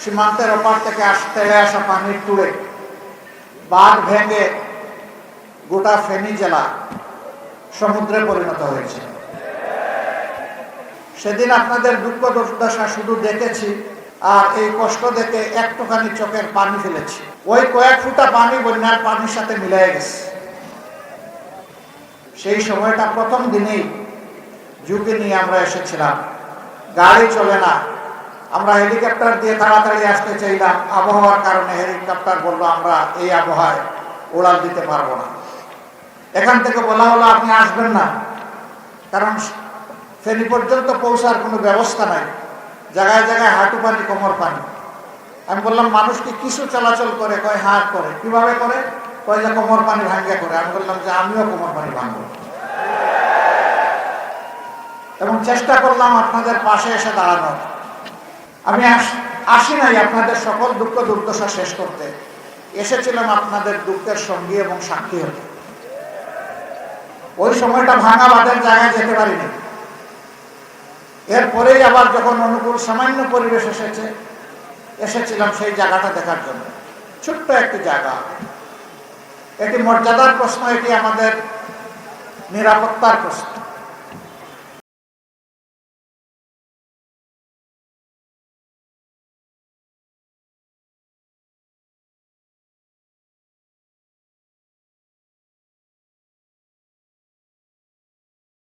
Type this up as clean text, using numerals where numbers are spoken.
সীমান্তের ওপার থেকে তেড়ে আসা পানির টুড়ে বাঁধ ভেঙে গোটা ফেনী জেলা সমুদ্রে পরিণত হয়েছে। সেদিন আপনাদের দুঃখ দুর্দশা শুধু দেখেছি, আর এই কষ্ট দেখে একটুখানি চোখের পানি ফেলেছি। ওই কয়েক ফুটা পানি বন্যার পানির সাথে মিলিয়ে গেছে। সেই সময়টা প্রথম দিনেই ঝুঁকি নিয়ে আমরা এসেছিলাম। গাড়ি চলে না, আমরা হেলিকপ্টার দিয়ে তাড়াতাড়ি আসতে চাইলাম। আবহাওয়ার কারণে হেলিকপ্টার বললো আমরা এই আবহাওয়ায় উড়াল দিতে পারবো না। এখান থেকে বলা হলো আপনি আসবেন না, কারণ ফেনী পর্যন্ত পৌঁছার কোনো ব্যবস্থা নাই, জায়গায় জায়গায় হাঁটু পানি, কোমর পানি। আমি বললাম মানুষ কি কিছু চলাচল করে? কয় হ্যাঁ করে। কিভাবে করে? কয় যে কোমর পানি ভাঙ্গে করে। আমি বললাম যে আমিও কোমর পানি ভাঙবো, এবং চেষ্টা করলাম আপনাদের পাশে এসে দাঁড়ানোর। আমি আসি নাই আপনাদের সকল দুঃখ দুর্দশা শেষ করতে, এসেছিলাম আপনাদের দুঃখের সঙ্গী এবং সাক্ষী হতে। ওই সময়টা ভাঙা বাঁধের জায়গায় যেতে পারিনি। এরপরেই আবার যখন অনুকূল সামান্য পরিবেশ এসেছিলাম সেই জায়গাটা দেখার জন্য। ছোট্ট একটি জায়গা, এটি মর্যাদার প্রশ্ন, এটি আমাদের নিরাপত্তার প্রশ্ন।